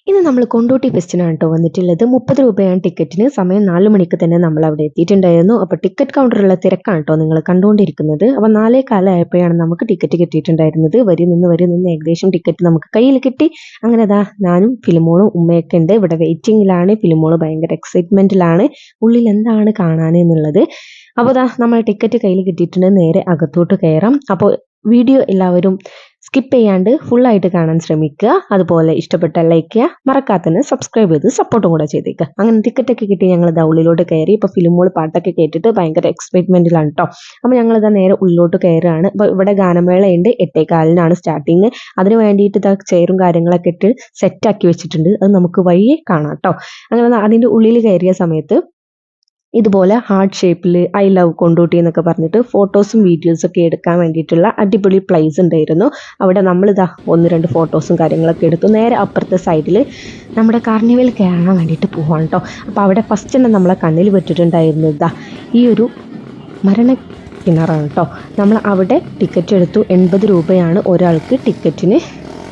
ഇന്ന് നമ്മൾ കൊണ്ടോട്ടി ഫെസ്റ്റിനാണ് കേട്ടോ വന്നിട്ടുള്ളത്. 30 രൂപയാണ് ടിക്കറ്റിന്. സമയം 4 മണിക്ക് തന്നെ നമ്മൾ അവിടെ എത്തിയിട്ടുണ്ടായിരുന്നു. അപ്പോൾ ടിക്കറ്റ് കൗണ്ടറുള്ള തിരക്കാണ് കേട്ടോ നിങ്ങൾ കണ്ടുകൊണ്ടിരിക്കുന്നത്. അപ്പോൾ 4:15 ആയപ്പോഴാണ് നമുക്ക് ടിക്കറ്റ് കിട്ടിയിട്ടുണ്ടായിരുന്നത്. വരി നിന്ന് ഏകദേശം ടിക്കറ്റ് നമുക്ക് കയ്യിൽ കിട്ടി. അങ്ങനെ ദാ ഞാനും ഫിലിമോളും ഉമ്മയൊക്കെ ഉണ്ട്. ഇവിടെ വെയിറ്റിങ്ങിലാണ്. ഫിലിമോള് ഭയങ്കര എക്സൈറ്റ്മെന്റിലാണ് ഉള്ളിൽ എന്താണ് കാണാൻ എന്നുള്ളത്. അപ്പോൾ ദാ നമ്മൾ ടിക്കറ്റ് കയ്യിൽ കിട്ടിയിട്ടുണ്ട്. നേരെ അകത്തോട്ട് കയറാം. അപ്പോൾ വീഡിയോ എല്ലാവരും സ്കിപ്പ് ചെയ്യാണ്ട് ഫുള്ളായിട്ട് കാണാൻ ശ്രമിക്കുക. അതുപോലെ ഇഷ്ടപ്പെട്ട ലൈക്ക് ചെയ്യുക, മറക്കാത്തന്നെ സബ്സ്ക്രൈബ് ചെയ്ത് സപ്പോർട്ടും കൂടെ ചെയ്തേക്കുക. അങ്ങനെ ടിക്കറ്റൊക്കെ കിട്ടി ഞങ്ങൾ ഇതാ ഉള്ളിലോട്ട് കയറി. ഇപ്പോൾ ഫിലിമോൾ പാട്ടൊക്കെ കേട്ടിട്ട് ഭയങ്കര എക്സൈറ്റ്മെന്റിലാണ് കേട്ടോ. അപ്പോൾ ഞങ്ങളിതാ നേരെ ഉള്ളിലോട്ട് കയറുകയാണ്. അപ്പോൾ ഇവിടെ ഗാനമേളയുണ്ട്. 8:15 സ്റ്റാർട്ടിങ്. അതിന് വേണ്ടിയിട്ട് ഇതാ ചെയറും കാര്യങ്ങളൊക്കെ ഇട്ട് സെറ്റാക്കി വെച്ചിട്ടുണ്ട്. അത് നമുക്ക് വഴിയെ കാണാം കേട്ടോ. അങ്ങനെ അതിൻ്റെ ഉള്ളിൽ കയറിയ സമയത്ത് ഇതുപോലെ ഹാർട്ട് ഷേപ്പിൽ ഐ ലവ് കൊണ്ടോട്ടി എന്നൊക്കെ പറഞ്ഞിട്ട് ഫോട്ടോസും വീഡിയോസൊക്കെ എടുക്കാൻ വേണ്ടിയിട്ടുള്ള അടിപൊളി പ്ലേസ് ഉണ്ടായിരുന്നു. അവിടെ നമ്മളിതാ 1-2 ഫോട്ടോസും കാര്യങ്ങളൊക്കെ എടുത്തു. നേരെ അപ്പുറത്തെ സൈഡിൽ നമ്മുടെ കാർണിവൽ കയറാൻ വേണ്ടിയിട്ട് പോവാണ് കേട്ടോ. അപ്പോൾ അവിടെ ഫസ്റ്റ് തന്നെ നമ്മളെ കണ്ണിൽ പെട്ടിട്ടുണ്ടായിരുന്നു ഇതാ ഈ ഒരു മരണ കിണറാണ് കേട്ടോ. നമ്മൾ അവിടെ ടിക്കറ്റ് എടുത്തു. 80 രൂപയാണ് ഒരാൾക്ക് ടിക്കറ്റിന്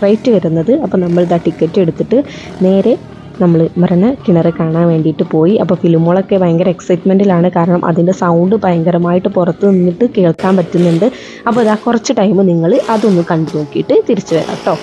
റേറ്റ് വരുന്നത്. അപ്പോൾ നമ്മളിതാ ടിക്കറ്റ് എടുത്തിട്ട് നേരെ നമ്മൾ മരണ കിണർ കാണാൻ വേണ്ടിയിട്ട് പോയി. അപ്പോൾ ഫിലിമോളൊക്കെ ഭയങ്കര എക്സൈറ്റ്മെൻറ്റിലാണ്. കാരണം അതിൻ്റെ സൗണ്ട് ഭയങ്കരമായിട്ട് പുറത്ത് നിന്നിട്ട് കേൾക്കാൻ പറ്റുന്നുണ്ട്. അപ്പോൾ ഇതാ കുറച്ച് ടൈം നിങ്ങൾ അതൊന്ന് കണ്ടു നോക്കിയിട്ട് തിരിച്ചു വരാം കേട്ടോ.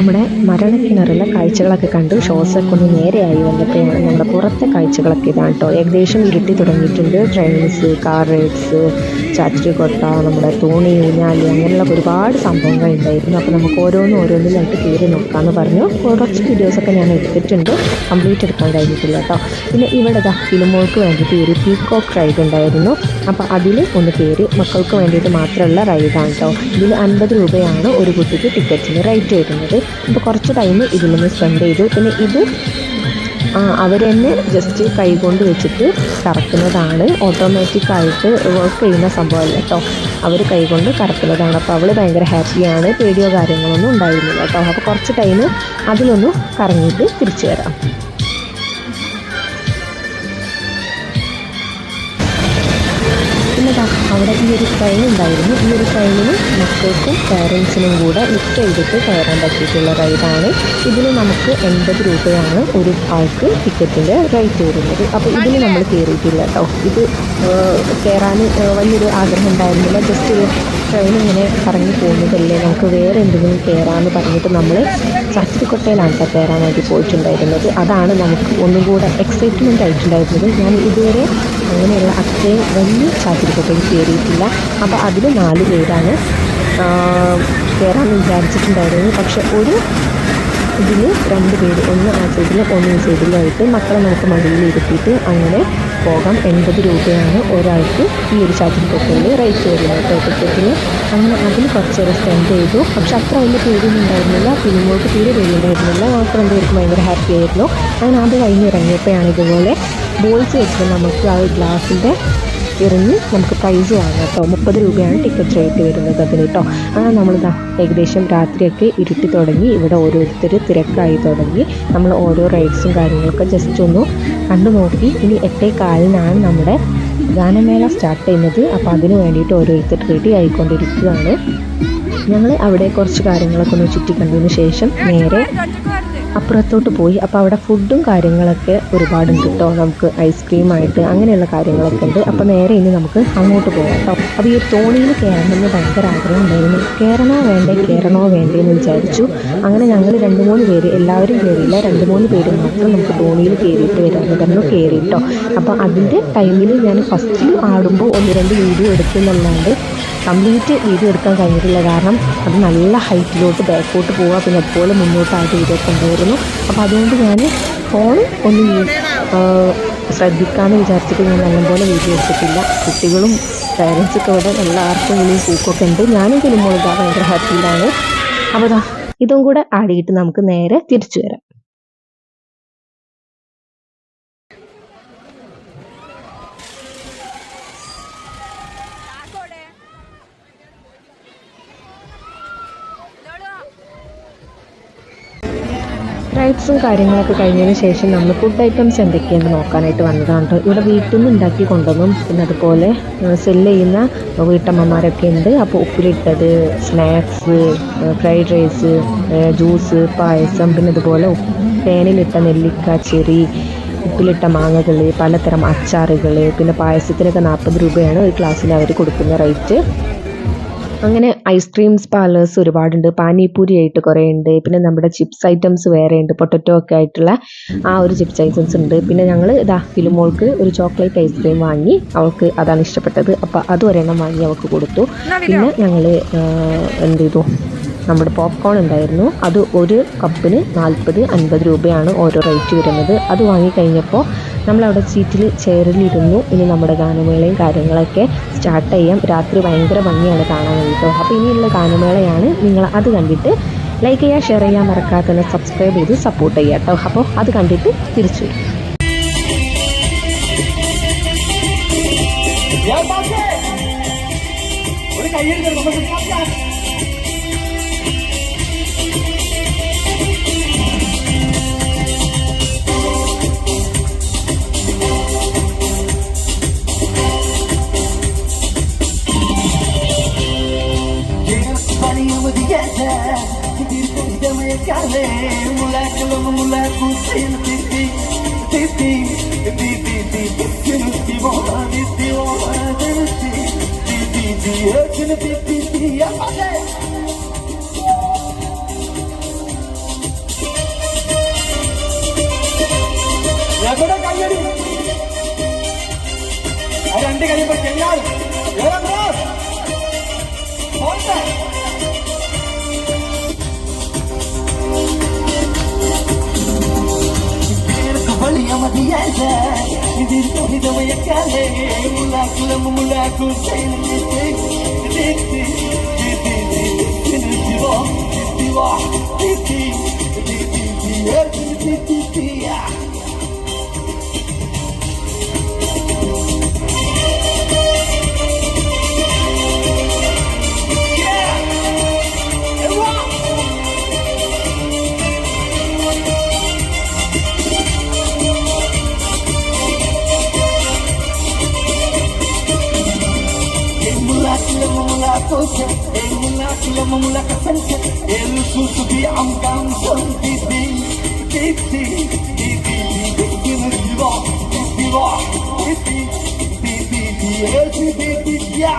നമ്മുടെ മരണക്കിണറിലെ കാഴ്ചകളൊക്കെ കണ്ടു ഷോസൊക്കെ ഒന്ന് നേരെയായി വന്നപ്പോഴാണ് നമ്മുടെ പുറത്തെ കാഴ്ചകളൊക്കെ ഇതാണ് കേട്ടോ. ഏകദേശം ഇരുട്ടി തുടങ്ങിയിട്ടുണ്ട്. ട്രെയിൻസ്, കാർ റൈഡ്സ്, ചാറ്റുകൊട്ട, നമ്മുടെ തോണി, ഊഞ്ഞാലി, അങ്ങനെയുള്ള ഒരുപാട് സംഭവങ്ങൾ ഉണ്ടായിരുന്നു. അപ്പോൾ നമുക്ക് ഓരോന്നിലായിട്ട് കയറി നോക്കാമെന്ന് പറഞ്ഞു. കുറച്ച് വീഡിയോസൊക്കെ ഞാൻ എടുത്തിട്ടുണ്ട്, കംപ്ലീറ്റ് എടുക്കാൻ കഴിഞ്ഞിട്ടില്ല കേട്ടോ. പിന്നെ ഇവിടെ ഫിലിമോൾക്ക് വേണ്ടിയിട്ട് ഒരു പീകോക്ക് റൈഡ് ഉണ്ടായിരുന്നു. അപ്പോൾ അതിൽ ഒന്ന് കയറി. മക്കൾക്ക് വേണ്ടിയിട്ട് മാത്രമുള്ള റൈഡാണ് കേട്ടോ. ഇതിൽ 50 രൂപയാണ് ഒരു കുട്ടിക്ക് ടിക്കറ്റിന് റേറ്റ് വരുന്നത്. അപ്പോൾ കുറച്ച് ടൈം ഇതിലൊന്ന് സ്പെൻഡ് ചെയ്തു. പിന്നെ ഇത് അവർ തന്നെ ജസ്റ്റ് കൈകൊണ്ട് വെച്ചിട്ട് കറക്കുന്നതാണ്, ഓട്ടോമാറ്റിക്കായിട്ട് വർക്ക് ചെയ്യുന്ന സംഭവമല്ല കേട്ടോ. അവർ കൈകൊണ്ട് കറക്കുന്നതാണ്. അപ്പോൾ അവൾ ഭയങ്കര ഹാപ്പിയാണ്, പേടിയോ കാര്യങ്ങളൊന്നും ഉണ്ടായിരുന്നില്ല കേട്ടോ. അപ്പോൾ കുറച്ച് ടൈം അതിലൊന്ന് കറങ്ങിയിട്ട് തിരിച്ചു വരാം. പിന്നെ അവിടെ ഈ ഒരു ട്രെയിൻ ഉണ്ടായിരുന്നു. ഈ ഒരു ട്രെയിനിന് മക്കൾക്കും പേരൻസിനും കൂടെ ലിഫ്റ്റ് ചെയ്തിട്ട് കയറാൻ പറ്റിയിട്ടുള്ള റൈഡാണ്. ഇതിൽ നമുക്ക് 80 രൂപയാണ് ഒരു ആൾക്ക് ടിക്കറ്റിൻ്റെ റേറ്റ് വരുന്നത്. അപ്പോൾ ഇതിൽ നമ്മൾ കയറിയിട്ടില്ല കേട്ടോ. ഇത് കയറാൻ വലിയൊരു ആഗ്രഹം ഉണ്ടായിരുന്നില്ല. ജസ്റ്റ് ഒരു ട്രെയിൻ ഇങ്ങനെ കറങ്ങി പോകുന്നതല്ലേ, നമുക്ക് വേറെ എന്തെങ്കിലും കയറാമെന്ന് പറഞ്ഞിട്ട് നമ്മൾ ചാറ്റുകൊട്ടയിലാണ് കേട്ടോ കയറാൻ വേണ്ടി പോയിട്ടുണ്ടായിരുന്നത്. അതാണ് നമുക്ക് ഒന്നും കൂടെ എക്സൈറ്റ്മെൻ്റ് ആയിട്ടുണ്ടായിരുന്നത്. ഞാൻ ഇതുവരെ അങ്ങനെയുള്ള അത്രയും വലിയ ചാറ്റുകൊട്ടയിൽ കയറിയിട്ടില്ല. അപ്പോൾ അതിൽ 4 പേരാണ് കയറാമെന്ന് വിചാരിച്ചിട്ടുണ്ടായിരുന്നു. പക്ഷെ ഒരു ഇതിൽ 2 പേര്, ഒന്ന് ആ സൈഡിലും ഒന്ന് ഈ സൈഡിലുമായിട്ട് മക്കളെ നമുക്ക് മടിയിൽ ഇരുത്തിയിട്ട് അങ്ങനെ പോകാം. 80 രൂപയാണ് ഒരാൾക്ക് ഈ ഒരു ചാറ്റുകൊട്ടയിൽ റേറ്റ് വരുന്നത് ടിക്കറ്റിന്. അങ്ങനെ അതിൽ കുറച്ച് നേരം സ്പെൻഡ് ചെയ്തു. പക്ഷെ അത്ര വലിയ പേടിയൊന്നും ഉണ്ടായിരുന്നില്ല. ഫിലിമോൾക്ക് തീരെ പേടിയുണ്ടായിരുന്നില്ല. നമുക്ക് 2 പേർക്ക് ഭയങ്കര ഹാപ്പി ആയിരുന്നു. അങ്ങനെ അത് കഴിഞ്ഞ് ഇറങ്ങിയപ്പോഴാണ് ഇതുപോലെ ബോൾസ് വെച്ചിട്ട് നമുക്ക് ആ ഗ്ലാസിൻ്റെ എറിഞ്ഞ് നമുക്ക് പ്രൈസ് വാങ്ങാം കേട്ടോ. 30 രൂപയാണ് ടിക്കറ്റ് റേറ്റ് വരുന്നത് അതിന് കേട്ടോ. അങ്ങനെ നമ്മൾ ഏകദേശം രാത്രിയൊക്കെ ഇരുട്ടി തുടങ്ങി. ഇവിടെ ഓരോരുത്തർ തിരക്കായി തുടങ്ങി. നമ്മൾ ഓരോ റൈഡ്സും കാര്യങ്ങളൊക്കെ ജസ്റ്റ് ഒന്ന് കണ്ടു നോക്കി. ഇനി 8:15 നമ്മുടെ ഗാനമേള സ്റ്റാർട്ട് ചെയ്യുന്നത്. അപ്പോൾ അതിന് വേണ്ടിയിട്ട് ഓരോരുത്തർ റെഡി ആയിക്കൊണ്ടിരിക്കുകയാണ്. ഞങ്ങൾ അവിടെ കുറച്ച് കാര്യങ്ങളൊക്കെ ഒന്ന് ചുറ്റി കണ്ടതിന് ശേഷം നേരെ അപ്പുറത്തോട്ട് പോയി. അപ്പോൾ അവിടെ ഫുഡും കാര്യങ്ങളൊക്കെ ഒരുപാടുണ്ട് കേട്ടോ. നമുക്ക് ഐസ്ക്രീമായിട്ട് അങ്ങനെയുള്ള കാര്യങ്ങളൊക്കെ ഉണ്ട്. അപ്പോൾ നേരെ ഇനി നമുക്ക് അങ്ങോട്ട് പോകാം കേട്ടോ. അപ്പോൾ ഈ തോണിയിൽ കയറണമെന്ന് ഭയങ്കര ആഗ്രഹം ഉണ്ടായിരുന്നു. കയറണോ വേണ്ടേ എന്ന് വിചാരിച്ചു. അങ്ങനെ ഞങ്ങൾ 2-3 പേര്, എല്ലാവരും കയറിയില്ല, 2-3 പേര് മാത്രം നമുക്ക് തോണിയിൽ കയറിയിട്ട് വരാമെന്ന് പറഞ്ഞു കയറി കേട്ടോ. അപ്പോൾ അതിൻ്റെ ടൈമിൽ ഞാൻ ഫസ്റ്റിൽ ആടുമ്പോൾ 1-2 വീഡിയോ എടുക്കുന്നല്ലാണ്ട് കംപ്ലീറ്റ് വീഡിയോ എടുക്കാൻ കഴിഞ്ഞിട്ടില്ല. കാരണം അത് നല്ല ഹൈറ്റിലോട്ട് ബാക്കോട്ട് പോവുക, പിന്നെ അതുപോലെ മുന്നോട്ടായിട്ട് വീഡിയോ ഒക്കെ ഉണ്ടായിരുന്നു. അപ്പോൾ അതുകൊണ്ട് ഞാൻ ഫോൺ ഒന്ന് ശ്രദ്ധിക്കാമെന്ന് വിചാരിച്ചിട്ട് ഞാൻ നല്ലപോലെ വീഡിയോ എടുത്തിട്ടില്ല. കുട്ടികളും പേരൻസൊക്കെ ഇവിടെ നല്ല ആർക്കും വിളിയും പൂക്കൊക്കെ ഉണ്ട്. ഞാനും ഫിലിമോളും ഭയങ്കര ഹാപ്പിയിലാണ്. അപ്പോൾ ഇതും കൂടെ ആടിയിട്ട് നമുക്ക് നേരെ തിരിച്ചു വരാം. റൈഡ്സും കാര്യങ്ങളൊക്കെ കഴിഞ്ഞതിന് ശേഷം നമ്മൾ ഫുഡ് ഐറ്റംസ് എന്തൊക്കെയാണെന്ന് നോക്കാനായിട്ട് വന്നതാണ് കേട്ടോ. ഇവിടെ വീട്ടിൽ നിന്ന് ഉണ്ടാക്കി കൊണ്ടുവന്നും പിന്നെ അതുപോലെ സെല്ല് ചെയ്യുന്ന വീട്ടമ്മമാരൊക്കെ ഉണ്ട്. അപ്പോൾ ഉപ്പിലിട്ടത്, സ്നാക്സ്, ഫ്രൈഡ് റൈസ്, ജ്യൂസ്, പായസം, പിന്നെ അതുപോലെ തേനിലിട്ട നെല്ലിക്ക, ചെറി, ഉപ്പിലിട്ട മാങ്ങകൾ, പലതരം അച്ചാറുകൾ, പിന്നെ പായസത്തിനൊക്കെ 40 രൂപയാണ് ഒരു ക്ലാസ്സിൽ അവർ കൊടുക്കുന്ന റേറ്റ്. അങ്ങനെ ഐസ്ക്രീംസ് പാർലേഴ്സ് ഒരുപാടുണ്ട്. പാനിപൂരി ആയിട്ട് കുറേ ഉണ്ട്. പിന്നെ നമ്മുടെ ചിപ്സ് ഐറ്റംസ് വേറെ ഉണ്ട്, പൊട്ടറ്റോ ഒക്കെ ആയിട്ടുള്ള ആ ഒരു ചിപ്സ് ഐറ്റംസ് ഉണ്ട്. പിന്നെ ഞങ്ങൾ ഫിലിമോൾക്ക് ഒരു ചോക്ലേറ്റ് ഐസ്ക്രീം വാങ്ങി, അവൾക്ക് അതാണ് ഇഷ്ടപ്പെട്ടത്. അപ്പോൾ അത് ഒരെണ്ണം വാങ്ങി അവൾക്ക് കൊടുത്തു. പിന്നെ ഞങ്ങൾ എന്ത് ചെയ്തു, നമ്മുടെ പോപ്കോൺ ഉണ്ടായിരുന്നു. അത് ഒരു കപ്പിന് 40-50 രൂപയാണ് ഓരോ റേറ്റ് വരുന്നത്. അത് വാങ്ങിക്കഴിഞ്ഞപ്പോൾ നമ്മളവിടെ സീറ്റിൽ ചെയറിലിരുന്നു. ഇനി നമ്മുടെ ഗാനമേളയും കാര്യങ്ങളൊക്കെ സ്റ്റാർട്ട് ചെയ്യാം. രാത്രി ഭയങ്കര ഭംഗിയാണ് കാണാൻ വേണ്ടിയിട്ട്. അപ്പോൾ ഇനിയുള്ള ഗാനമേളയാണ്. നിങ്ങൾ അത് കണ്ടിട്ട് ലൈക്ക് ചെയ്യുക, ഷെയർ ചെയ്യാൻ മറക്കാതെ തന്നെ സബ്സ്ക്രൈബ് ചെയ്ത് സപ്പോർട്ട് ചെയ്യുക കേട്ടോ. അപ്പോൾ അത് കണ്ടിട്ട് തിരിച്ചു വരും. കണ്ടു കഴിയുമ്പോൾ എല്ലാവരും Mula kasansa el susubi am kam son didi didi didi didi diva diva didi didi didi ya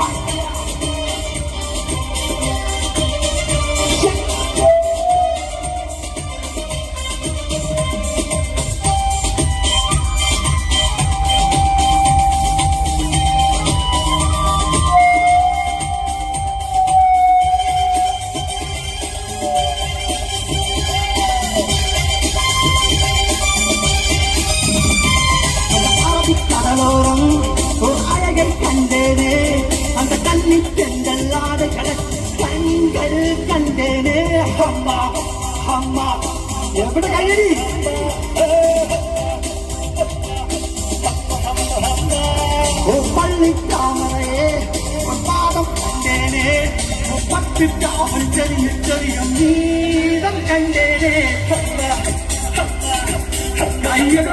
എവിടെ കയ്യടി പള്ളിക്കാമറയെ പാദം കണ്ടേനെ പട്ടിട്ടാവൻ ചെറിയ ചെറിയ നീതം കണ്ടേനെ കയ്യട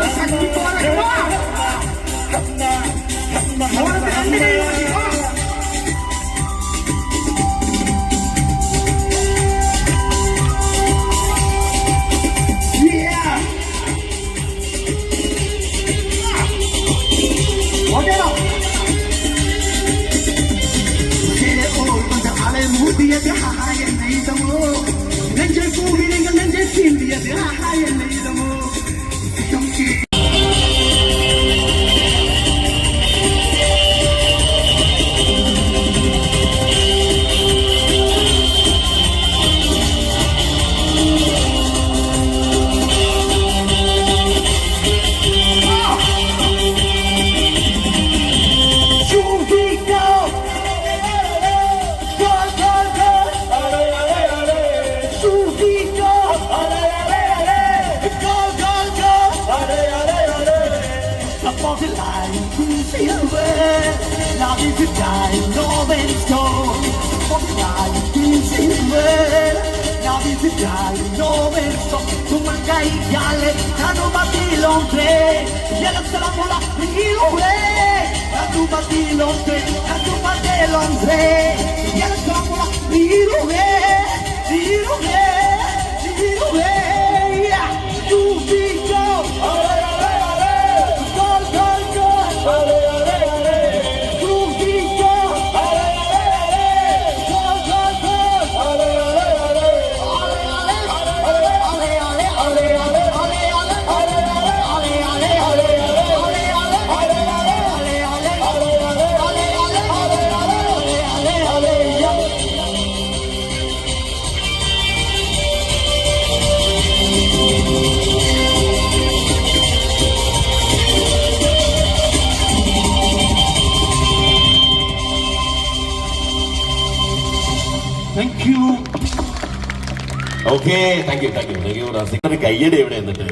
ശക്തി കയ്യടി എവിടെ എന്നിട്ട്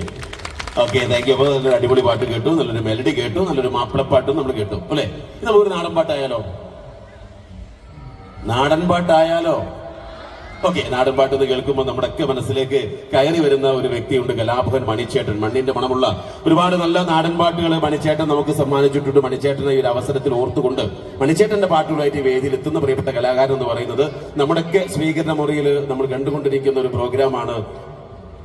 ഓക്കെ താങ്ക് യു. അപ്പോൾ നല്ലൊരു അടിപൊളി പാട്ട് കേട്ടു, നല്ലൊരു മെലഡി കേട്ടു, നല്ലൊരു മാപ്പിളപ്പാട്ടും നമ്മൾ കേട്ടു അല്ലേ. ഇത് നമുക്കൊരു നാടൻ പാട്ടായാലോ? നാടൻ പാട്ടായാലോ? ഓക്കെ, നാടൻ പാട്ട് എന്ന് കേൾക്കുമ്പോൾ നമ്മുടെയൊക്കെ മനസ്സിലേക്ക് കയറി വരുന്ന ഒരു വ്യക്തിയുണ്ട്, കലാഭവൻ മണിച്ചേട്ടൻ. മണ്ണിന്റെ മണമുള്ള ഒരുപാട് നല്ല നാടൻ പാട്ടുകൾ മണിച്ചേട്ടൻ നമുക്ക് സമ്മാനിച്ചിട്ടുണ്ട്. മണിച്ചേട്ടനെ ഈ ഒരു അവസരത്തിൽ ഓർത്തുകൊണ്ട് മണിച്ചേട്ടന്റെ പാട്ടുകളായിട്ട് വേദിയിൽ എത്തുന്ന പ്രിയപ്പെട്ട കലാകാരൻ എന്ന് പറയുന്നത് നമ്മുടെയൊക്കെ സ്വീകരണ മുറിയിൽ നമ്മൾ കണ്ടുകൊണ്ടിരിക്കുന്ന ഒരു പ്രോഗ്രാമാണ്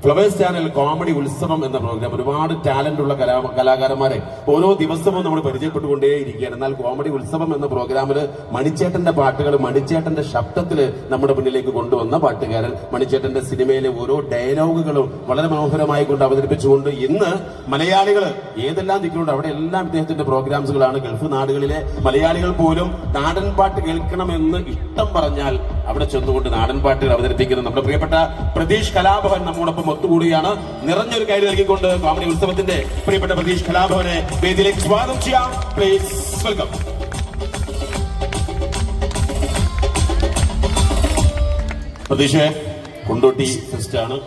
ഫ്ലവേഴ്സ് ചാനൽ കോമഡി ഉത്സവം എന്ന പ്രോഗ്രാം ഒരുപാട് ടാലന്റ് ഉള്ള കലാകാരന്മാരെ ഓരോ ദിവസവും നമ്മൾ പരിചയപ്പെട്ടുകൊണ്ടേയിരിക്കുകയാണ്. എന്നാൽ കോമഡി ഉത്സവം എന്ന പ്രോഗ്രാമിൽ മണിച്ചേട്ടന്റെ പാട്ടുകൾ മണിച്ചേട്ടന്റെ ശബ്ദത്തിൽ നമ്മുടെ മുന്നിലേക്ക് കൊണ്ടുവന്ന പാട്ടുകാരൻ മണിച്ചേട്ടന്റെ സിനിമയിലെ ഓരോ ഡയലോഗുകളും വളരെ മനോഹരമായി കൊണ്ട് അവതരിപ്പിച്ചുകൊണ്ട് ഇന്ന് മലയാളികൾ ഏതെല്ലാം ദിക്കിലുണ്ട് അവിടെ എല്ലാം ഇദ്ദേഹത്തിന്റെ പ്രോഗ്രാംസുകളാണ്. ഗൾഫ് നാടുകളിലെ മലയാളികൾ പോലും നാടൻ പാട്ട് കേൾക്കണമെന്ന് ഇഷ്ടം പറഞ്ഞാൽ അവിടെ ചെന്നുകൊണ്ട് നാടൻ പാട്ടുകൾ അവതരിപ്പിക്കുന്ന നമ്മുടെ പ്രിയപ്പെട്ട പ്രതീഷ് കലാഭവൻ നമ്മോടൊപ്പം ഒത്തുകൂടിയാണ്. നിറഞ്ഞൊരു കൈ നൽകിക്കൊണ്ട് കോമഡി ഉത്സവത്തിന്റെ പ്രിയപ്പെട്ട പ്രതീഷ് കലാഭവനെ വേദിയിലേക്ക് സ്വാഗതം ചെയ്യാം. Please welcome. Pratheesh, Kondotty fest ആണ്.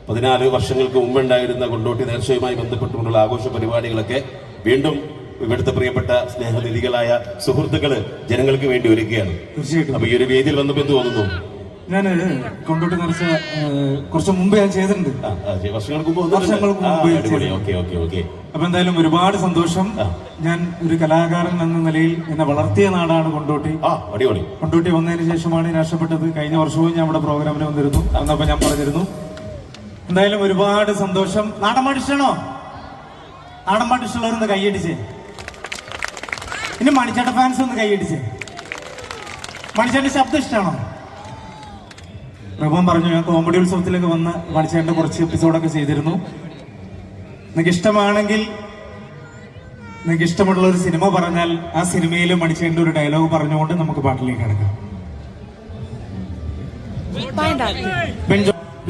14 വർഷങ്ങൾക്ക് മുമ്പുണ്ടായിരുന്ന കൊണ്ടോട്ടി നേർച്ചയുമായി ബന്ധപ്പെട്ടുകൊണ്ടുള്ള ആഘോഷ പരിപാടികളൊക്കെ വീണ്ടും ഇവിടുത്തെ പ്രിയപ്പെട്ട സ്നേഹനിധികളായ സുഹൃത്തുക്കള് ജനങ്ങൾക്ക് വേണ്ടി ഒരുക്കുകയാണ്. തീർച്ചയായിട്ടും. അപ്പൊ ഈ ഒരു വേദിയിൽ വന്നപ്പോ എന്ത് തോന്നുന്നു? ഞാൻ കൊണ്ടോട്ടി നേർച്ച കുറച്ച് മുമ്പ് ഞാൻ ചെയ്തിട്ടുണ്ട്. വർഷങ്ങൾക്ക് മുമ്പ് അപ്പൊ എന്തായാലും ഒരുപാട് സന്തോഷം. ഞാൻ ഒരു കലാകാരൻ എന്ന നിലയിൽ എന്നെ വളർത്തിയ നാടാണ് കൊണ്ടോട്ടി. അടിപൊളി. കൊണ്ടോട്ടി വന്നതിന് ശേഷമാണ് രാഷ്ട്രപ്പെട്ടത്. കഴിഞ്ഞ വർഷവും ഞാൻ ഇവിടെ പ്രോഗ്രാമിന് വന്നിരുന്നു. അന്നപ്പോ ഞാൻ പറഞ്ഞിരുന്നു. എന്തായാലും ഒരുപാട് സന്തോഷം. നാടൻപാട്ട് ഇഷ്ടമാണോ? നാടൻപാട്ട് ഇഷ്ടമുള്ളവരൊന്ന് കൈയടിച്ചേ. ഇനി മണിച്ചേട്ട ഫാൻസ് ഒന്ന് കൈയടിച്ചേ. മണിച്ചേട്ടന്റെ ശബ്ദം ഇഷ്ടമാണോ? പ്രഭവൻ പറഞ്ഞു, ഞാൻ കോമഡി ഉത്സവത്തിലേക്ക് വന്ന് മണിച്ചേട്ടന്റെ കുറച്ച് എപ്പിസോഡൊക്കെ ചെയ്തിരുന്നു. നിങ്ങൾക്ക് ഇഷ്ടമാണെങ്കിൽ, നിങ്ങൾക്ക് ഇഷ്ടമുള്ള ഒരു സിനിമ പറഞ്ഞാൽ ആ സിനിമയിൽ മണിച്ചേട്ടന്റെ ഒരു ഡയലോഗ് പറഞ്ഞുകൊണ്ട് നമുക്ക് പാട്ടിലേക്ക് കിടക്കാം.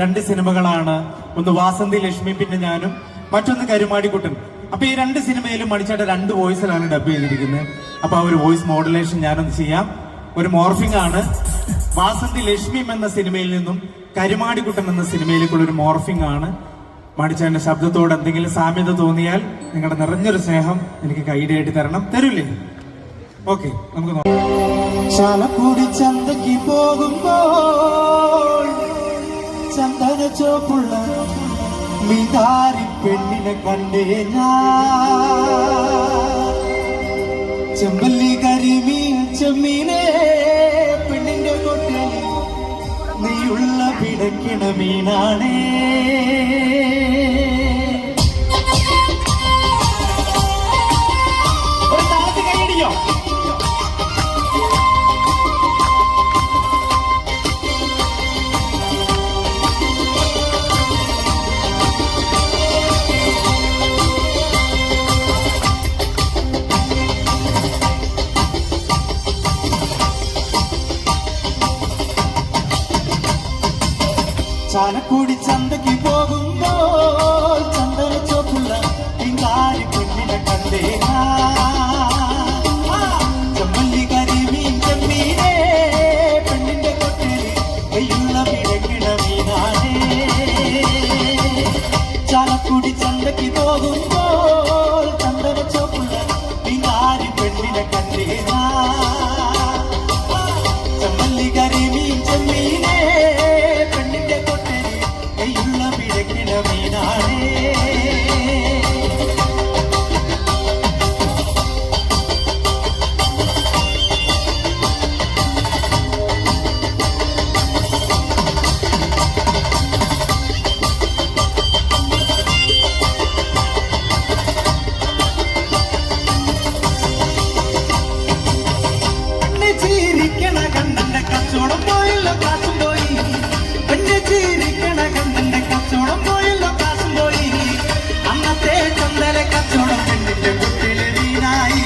2 സിനിമകളാണ്. ഒന്ന് വാസന്തി ലക്ഷ്മി, പിന്നെ ഞാനും, മറ്റൊന്ന് കരുമാടിക്കുട്ടൻ. അപ്പൊ ഈ 2 സിനിമയിലും മണിച്ചേട്ടൻ 2 വോയിസിലാണ് ഡബ് ചെയ്തിരിക്കുന്നത്. അപ്പൊ ആ ഒരു വോയിസ് മോഡുലേഷൻ ഞാനൊന്ന് ചെയ്യാം. ഒരു മോർഫിംഗ് ആണ്. വാസന്തി ലക്ഷ്മി എന്ന സിനിമയിൽ നിന്നും കരുമാടിക്കുട്ടൻ എന്ന സിനിമയിലേക്കുള്ള ഒരു മോർഫിംഗ് ആണ്. മണിച്ചേട്ടന്റെ ശബ്ദത്തോട് എന്തെങ്കിലും സാമ്യത തോന്നിയാൽ നിങ്ങളുടെ നിറഞ്ഞൊരു സ്നേഹം എനിക്ക് കൈയിടയായിട്ട് തരണം. തരൂലേ? ഓക്കെ, നമുക്ക് നോക്കാം. ചാലക്കുടി ചന്തയ്ക്ക് പോകുമ്പോൾ ചന്ദന ചോപ്പുള്ള മിതാരി പെണ്ണിനെ കണ്ടേ ഞാൻ. ചെമ്പല്ലി കരിമീൻ ചെമ്മീനെ പെണ്ണിന്റെ കൊട്ടലി നീയുള്ള പിടയ്ക്കണ മീനാണേ. ഒരു താളത്ത് കൈയടിയോ? ചാലക്കുടി ചന്തയ്ക്ക് പോകുമ്പോൾ ചന്ദന ചോപ്പുള്ള പിങ്കാരി പെണ്ണിനെ കണ്ടേ. ചെമ്മല്ലി കരിമീൻ ചെമ്മീനെ പെണ്ണിന്റെ കൊട്ടലി കയ്യുള്ള പിടക്കിട മീനാനേ. ചാലക്കുടി ചന്തയ്ക്ക് പോകുമ്പോൾ ചന്ദന ചോപ്പുള്ള പിങ്കാരി പെണ്ണിനെ കണ്ടേ. ചെമ്മല്ലി കരിമീൻ ചെമ്മീനെ കണ്ണന്റെ കച്ചവടം പോയല്ലോ, കാശും പോയി. പെണ്ണ് ചീരിക്കണ കണ്ണന്റെ കച്ചവടം പോയല്ലോ, കാശും പോയി. അന്നത്തെ ചന്തല കച്ചവടം പെണ്ണിന്റെ കുട്ടില് വീണായി.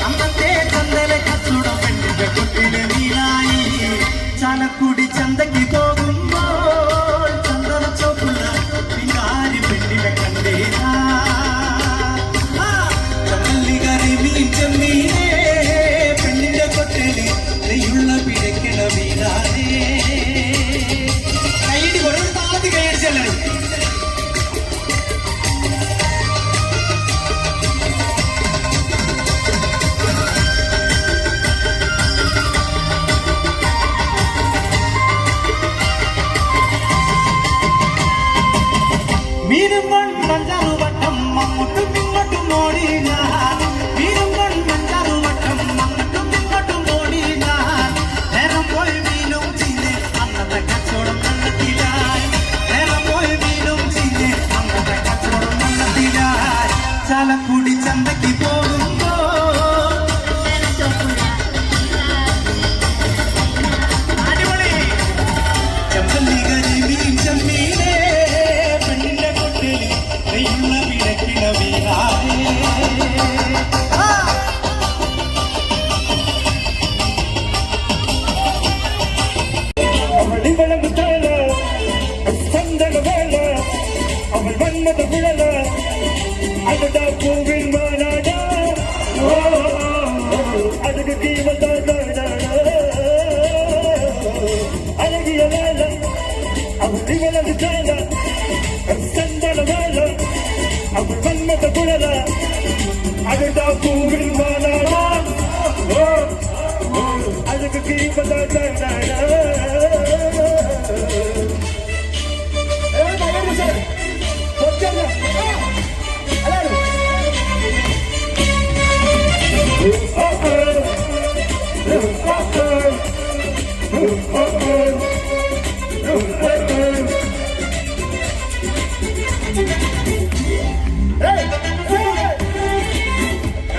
അന്നത്തെ ചന്തല കച്ചവടം പെണ്ണിന്റെ കുട്ടില് വീണായി. ചാലക്കുടി ചന്തയ്ക്ക് പോകുമ്പോൾ ചന്ദന ചോപ്പുള്ള പിങ്കാരി പെണ്ണിനെ കണ്ടേ. ചെമ്മല്ലി കരിമീൻ ചെമ്മീനെ പെണ്ണിന്റെ കൊട്ടലി നെയ്യുള്ള പിഴക്കിട വീണ. அழகிய வேலை அவள் இவளது சேல செந்தல வேலை அவள் வன்மத குழல அழகா பூவில் வாழா அழகு கீபதா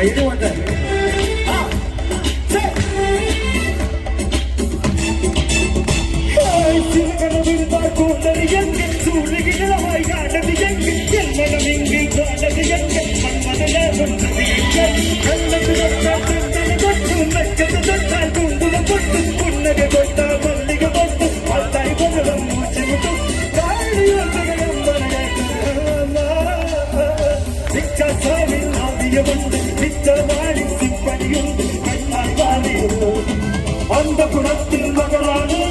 இது வந்து கூந்தல் எங்கு சூழ்நிலை காண்டது எங்கு என் மனம் இங்கு காண்டது எங்கு மன்மதனே சொன்னது எங்கு கண்ணது தொட்டால் கண்ணது தொட்டு நச்சது தொட்டால் குங்குமம் தொட்டு புன்னகை தொட்டால் மல்லிகை தொட்டு பார்த்தாய் பகலம் மூச்சு விட்டு நிச்சா சாமி ஆதியமுண்டு நிச்ச வாழி சிப்பனியுண்டு கண்ணால் வாழி அந்த குணத்தில் மகளானே